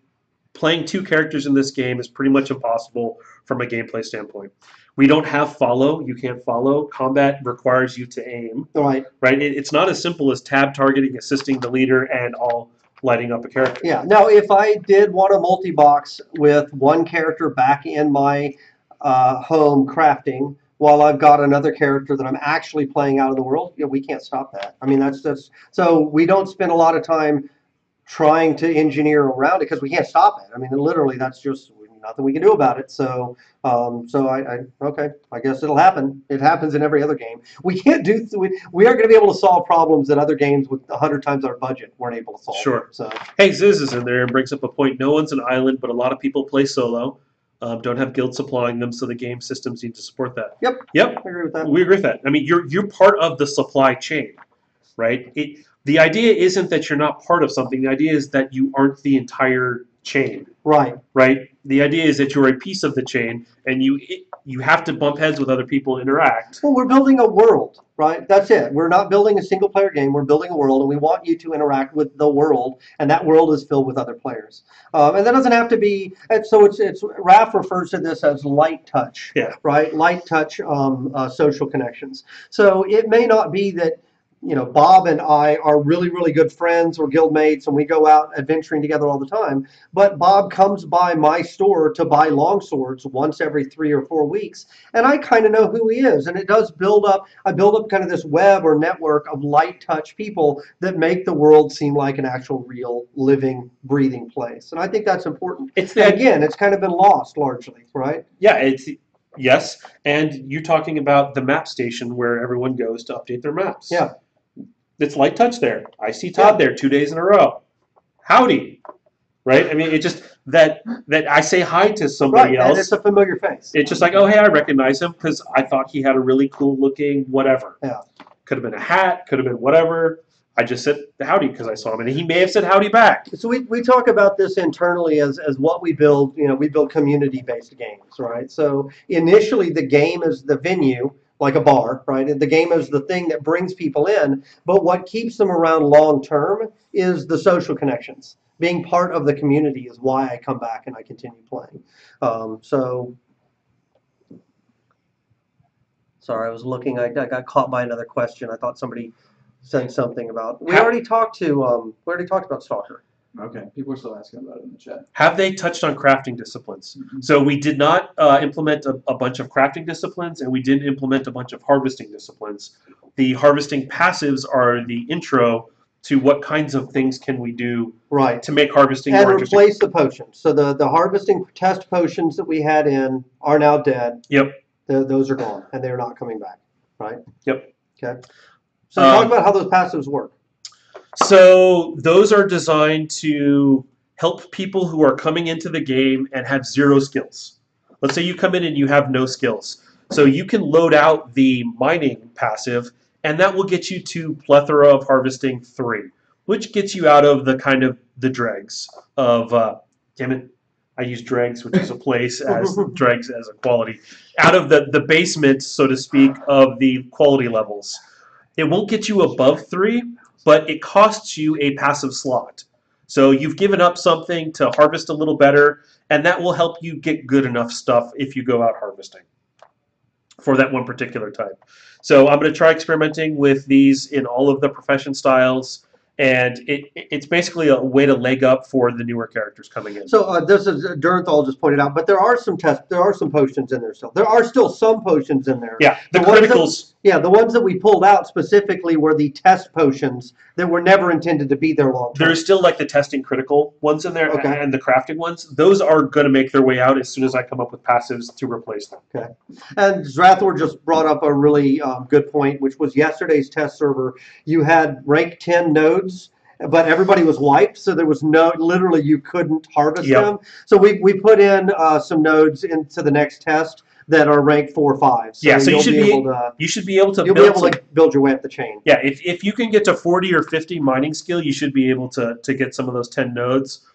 playing 2 characters in this game is pretty much impossible from a gameplay standpoint. We don't have follow. You can't follow. Combat requires you to aim. Right. It's not as simple as tab targeting, assisting the leader, and all lighting up a character. Yeah. Now, if I did want a multi-box with one character back in my home crafting while I've got another character that I'm actually playing out in the world, we can't stop that. I mean, that's so we don't spend a lot of time trying to engineer around it because we can't stop it. I mean, literally, that's just nothing we can do about it. So, okay, I guess it'll happen. It happens in every other game. We can't do. We aren't going to be able to solve problems that other games with 100 times our budget weren't able to solve. Sure. So, hey, Ziz is in there and brings up a point. No one's an island, but a lot of people play solo. Don't have guilds supplying them, so the game systems need to support that. Yep. Yep. I agree with that. We agree with that. I mean, you're part of the supply chain, right? The idea isn't that you're not part of something. The idea is that you aren't the entire chain. Right. Right. The idea is that you're a piece of the chain, and you have to bump heads with other people, interact. Well, we're building a world, right? That's it. We're not building a single player game. We're building a world, and we want you to interact with the world, and that world is filled with other players. And that doesn't have to be. So it's Raph refers to this as light touch. Yeah. Right. Light touch social connections. So it may not be that, Bob and I are really, really good friends or guild mates, and we go out adventuring together all the time. But Bob comes by my store to buy longswords once every 3 or 4 weeks, and I kind of know who he is. And it does build up. I build up kind of this web or network of light touch people that make the world seem like an actual, real, living, breathing place. And I think that's important. Again, it's kind of been lost largely, right? Yeah. Yes, and you're talking about the map station where everyone goes to update their maps. Yeah. It's light touch there. I see Todd there 2 days in a row. Howdy. Right? I mean, it just that I say hi to somebody else. And it's a familiar face. It's just like, oh, hey, I recognize him because I thought he had a really cool looking whatever. Yeah. Could have been a hat, could have been whatever. I just said howdy because I saw him, and he may have said howdy back. So we talk about this internally as what we build. We build community-based games, right? So initially the game is the venue, like a bar, right? And the game is the thing that brings people in. But what keeps them around long-term is the social connections. Being part of the community is why I come back and I continue playing. Sorry, I was looking. I got caught by another question. I thought somebody saying something about. We already talked about Stalker. Okay, people are still asking about it in the chat. Have they touched on crafting disciplines? So we did not implement a bunch of crafting disciplines, and we didn't implement a bunch of harvesting disciplines. The harvesting passives are the intro to what kinds of things can we do to make harvesting more interesting. And replace the potions. So the harvesting test potions that we had in are now dead. Yep. Those are gone, and they're not coming back, right? Yep. Okay. So talk about how those passives work. So those are designed to help people who are coming into the game and have 0 skills. Let's say you come in and you have no skills. So you can load out the mining passive, and that will get you to plethora of harvesting 3, which gets you out of the kind of the dregs of, damn it, I use dregs, which is a place, as dregs as a quality, out of the basement, so to speak, of the quality levels. It won't get you above 3, but it costs you a passive slot. So you've given up something to harvest a little better, and that will help you get good enough stuff if you go out harvesting for that one particular type. So I'm going to try experimenting with these in all of the profession styles, and it's basically a way to leg up for the newer characters coming in. So this is Durnthal just pointed out, but there are some potions in there still. There are still some potions in there. Yeah, the criticals. The ones that we pulled out specifically were the test potions that were never intended to be there long term. There's still like the testing critical ones in there, and the crafting ones. Those are going to make their way out as soon as I come up with passives to replace them. Okay. And Zrathor just brought up a really good point, which was yesterday's test server. You had rank 10 nodes, but everybody was wiped, so there was literally you couldn't harvest them. So we put in some nodes into the next test that are ranked 4 or 5. So so you should be able to build your way up the chain. Yeah, if you can get to 40 or 50 mining skill, you should be able to get some of those 10 nodes.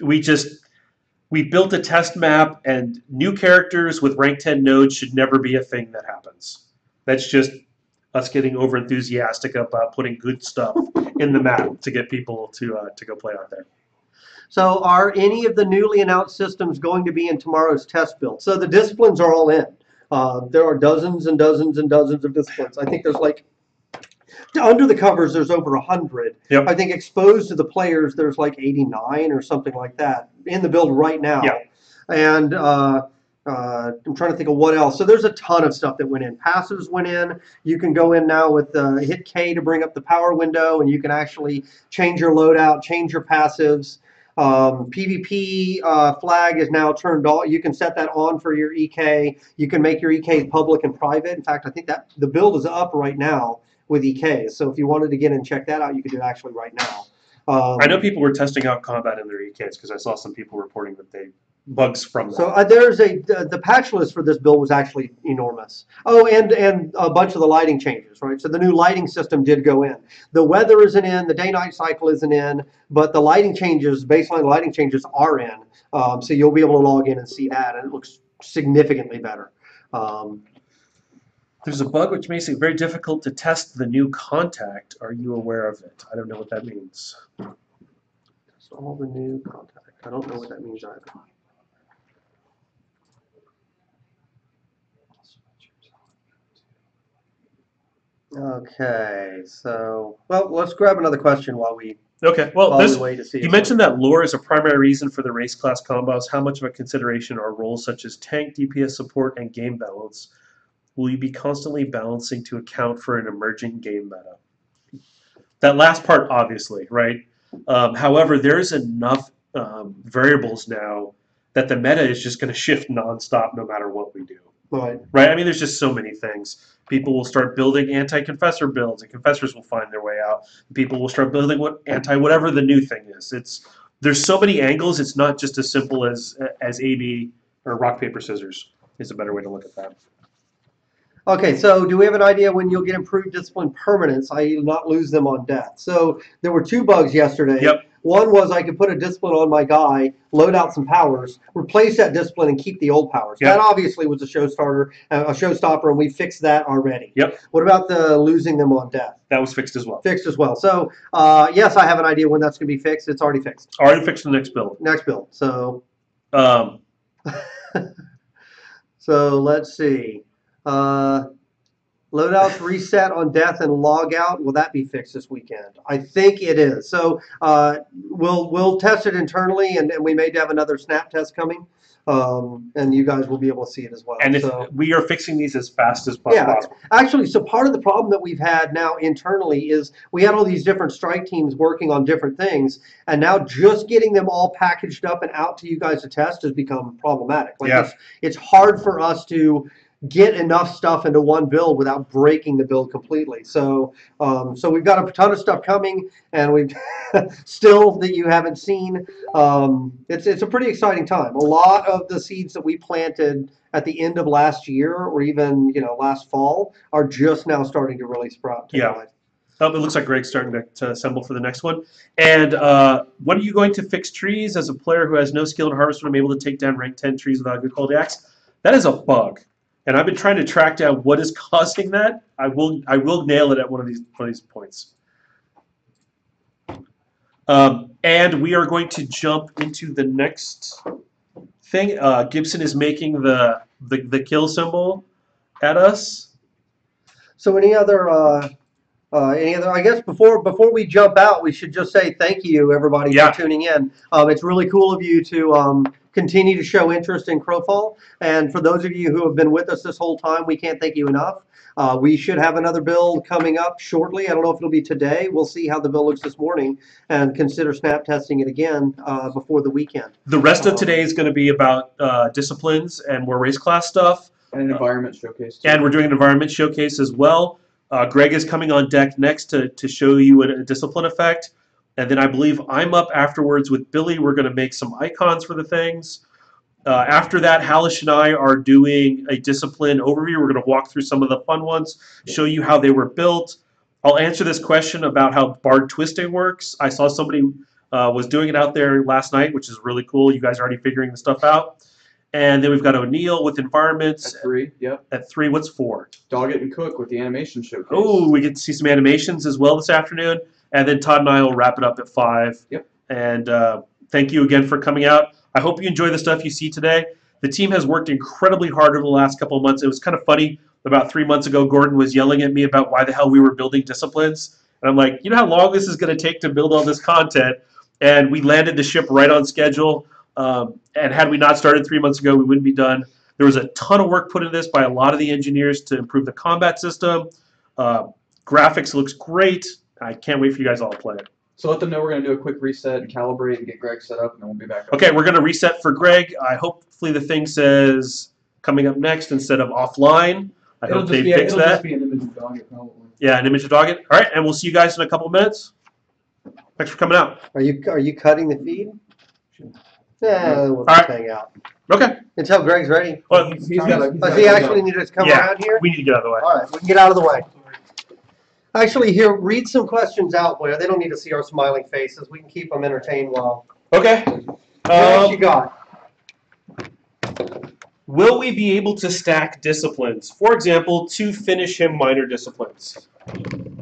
We built a test map, and new characters with rank 10 nodes should never be a thing that happens. That's just us getting over enthusiastic about putting good stuff in the map to get people to go play out there. So are any of the newly announced systems going to be in tomorrow's test build? So the disciplines are all in. There are dozens and dozens and dozens of disciplines. I think there's under the covers, there's over 100. Yep. I think exposed to the players, there's like 89 or something like that in the build right now. Yep. And I'm trying to think of what else. So there's a ton of stuff that went in. Passives went in. You can go in now with hit K to bring up the power window, and you can actually change your loadout, change your passives. PvP flag is now turned on. You can set that on for your EK. You can make your EKs public and private. In fact, I think that the build is up right now with EKs. So if you wanted to get in and check that out, you could do it actually right now. I know people were testing out combat in their EKs because I saw some people reporting that they bugs from that. So there's the patch list for this build was actually enormous. Oh, and a bunch of the lighting changes, right? So the new lighting system did go in. The weather isn't in, the day-night cycle isn't in, but the lighting changes, baseline lighting changes are in. So you'll be able to log in and see that, and it looks significantly better. There's a bug which makes it very difficult to test the new contact. Are you aware of it? I don't know what that means. Test all the new contact. I don't know what that means either. Okay, so well, let's grab another question while we Okay, well, this wait to see. you mentioned that lore is a primary reason for the race class combos. How much of a consideration are roles such as tank, DPS support, and game balance? Will you be constantly balancing to account for an emerging game meta? That last part, obviously, right? However, there's enough variables now that the meta is just going to shift nonstop no matter what we do. Right. Right? I mean, there's just so many things. People will start building anti-confessor builds, and confessors will find their way out. People will start building whatever the new thing is. There's so many angles. It's not just as simple as AB or rock paper scissors. Is a better way to look at that. Okay, so do we have an idea when you'll get improved discipline permanence, i.e. not lose them on death? So there were 2 bugs yesterday. Yep. One was I could put a discipline on my guy, load out some powers, replace that discipline, and keep the old powers. Yep. That obviously was a showstopper, and we fixed that already. Yep. What about the losing them on death? That was fixed as well. Fixed as well. So yes, I have an idea when that's going to be fixed. It's already fixed. Already fixed the next build. Next build. So Um, so let's see. Loadouts reset on death and log out. Will that be fixed this weekend? I think it is. So we'll test it internally, and we may have another snap test coming, and you guys will be able to see it as well. and if So, we are fixing these as fast as yeah, possible. actually, so part of the problem that we've had now internally is we had all these different strike teams working on different things, and now just getting them all packaged up and out to you guys to test has become problematic. Like Yeah. it's hard for us to get enough stuff into one build without breaking the build completely. So so we've got a ton of stuff coming, and we've still that you haven't seen. It's a pretty exciting time. A lot of the seeds that we planted at the end of last year, or even last fall, are just now starting to really sprout. Yeah. It looks like Greg's starting to assemble for the next one. And when are you going to fix trees? As a player who has no skill in harvesting, I'm able to take down rank 10 trees without a good quality axe. That is a bug. And I've been trying to track down what is causing that. I will nail it at one of these points. And we are going to jump into the next thing. Gibson is making the kill symbol at us. So any other? I guess before we jump out, we should just say thank you, everybody, Yeah. for tuning in. It's really cool of you to continue to show interest in Crowfall. And for those of you who have been with us this whole time, we can't thank you enough. We should have another build coming up shortly. I don't know if it'll be today. We'll see how the build looks this morning and consider snap testing it again before the weekend. The rest of today is going to be about disciplines and more race class stuff. And an environment showcase, too. And we're doing an environment showcase as well. Greg is coming on deck next to show you a discipline effect. And then I believe I'm up afterwards with Billy. We're going to make some icons for the things. After that, Halish and I are doing a discipline overview. We're going to walk through some of the fun ones, show you how they were built. I'll answer this question about how barred twisting works. I saw somebody was doing it out there last night, which is really cool. You guys are already figuring the stuff out. And then we've got O'Neill with environments. At 3, yep. At 3, what's 4? Dog It and Cook with the animation showcase. Oh, we get to see some animations as well this afternoon. And then Todd and I will wrap it up at 5. Yep. And thank you again for coming out. I hope you enjoy the stuff you see today. The team has worked incredibly hard over the last couple of months. It was kind of funny. About 3 months ago, Gordon was yelling at me about why the hell we were building disciplines. And I'm like, you know how long this is going to take to build all this content? And we landed the ship right on schedule. And had we not started 3 months ago, we wouldn't be done. There was a ton of work put into this by a lot of the engineers to improve the combat system. Graphics looks great. I can't wait for you guys all to play it. So let them know we're going to do a quick reset and calibrate and get Greg set up, and then we'll be back up. Okay, we're going to reset for Greg. Hopefully the thing says coming up next instead of offline. I hope they fix it'll that. just be an image of Dogget, probably. Yeah, an image of Dogget. All right, and we'll see you guys in a couple of minutes. Thanks for coming out. Are you cutting the feed? Yeah, we'll All right. just hang out Okay. until Greg's ready. Well, He's got Does he actually need us to come yeah, around here? we need to get out of the way. All right, we can get out of the way. Actually, here, read some questions out, Blair. They don't need to see our smiling faces. We can keep them entertained while. Okay. What else you got? Will we be able to stack disciplines? For example, to finish him minor disciplines.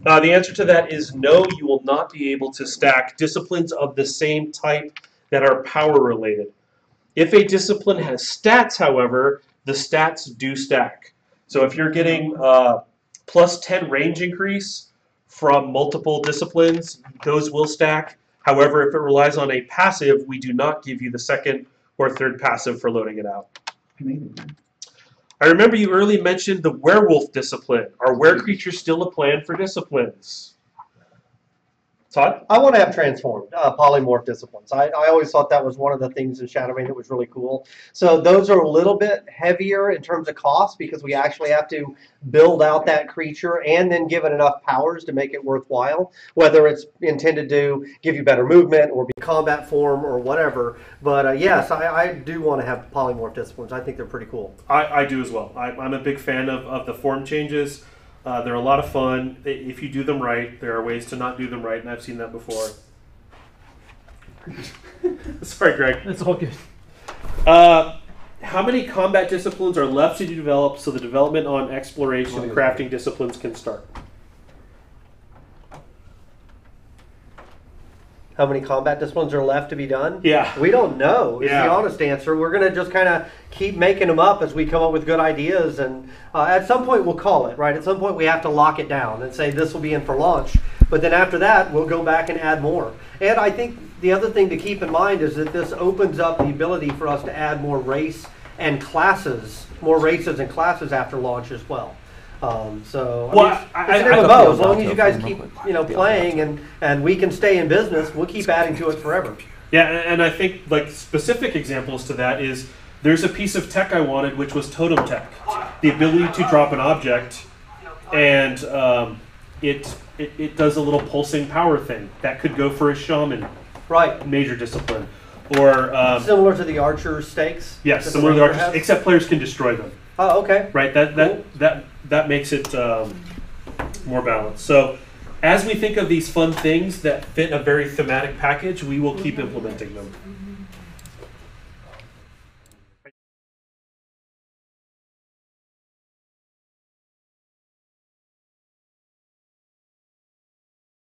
The answer to that is no, you will not be able to stack disciplines of the same type that are power related. If a discipline has stats, however, the stats do stack. So if you're getting plus 10 range increase from multiple disciplines, those will stack. However, if it relies on a passive, we do not give you the second or third passive for loading it out. I remember you earlier mentioned the werewolf discipline. Are were creatures still a plan for disciplines? Todd? I want to have transformed polymorph disciplines. I always thought that was one of the things in Shadowbane that was really cool. So those are a little bit heavier in terms of cost because we actually have to build out that creature and then give it enough powers to make it worthwhile, whether it's intended to give you better movement or be combat form or whatever. But yes, I do want to have polymorph disciplines. I think they're pretty cool. I do as well. I'm a big fan of the form changes. They're a lot of fun. If you do them right, there are ways to not do them right, and I've seen that before. Sorry, Greg. That's all good. How many combat disciplines are left to develop so the development on exploration and crafting disciplines can start? How many combat disciplines are left to be done? Yeah. We don't know is Yeah. the honest answer. We're going to just kind of keep making them up as we come up with good ideas. And at some point we'll call it, right? At some point we have to lock it down and say this will be in for launch. But then after that, we'll go back and add more. And I think the other thing to keep in mind is that this opens up the ability for us to add more race and classes, more races and classes after launch as well. So Well, it's I- an I- MMO. As long as you guys keep playing and we can stay in business, we'll keep adding to it forever. Yeah, and I think like specific examples to that is there's a piece of tech I wanted, which was totem tech, the ability to drop an object, and it does a little pulsing power thing that could go for a shaman, Right. major discipline, or Similar to the archer stakes. yes, that similar to the the Ranger archers, has? except players can destroy them. Oh, okay. Right, that makes it more balanced. So as we think of these fun things that fit a very thematic package, we will keep implementing them.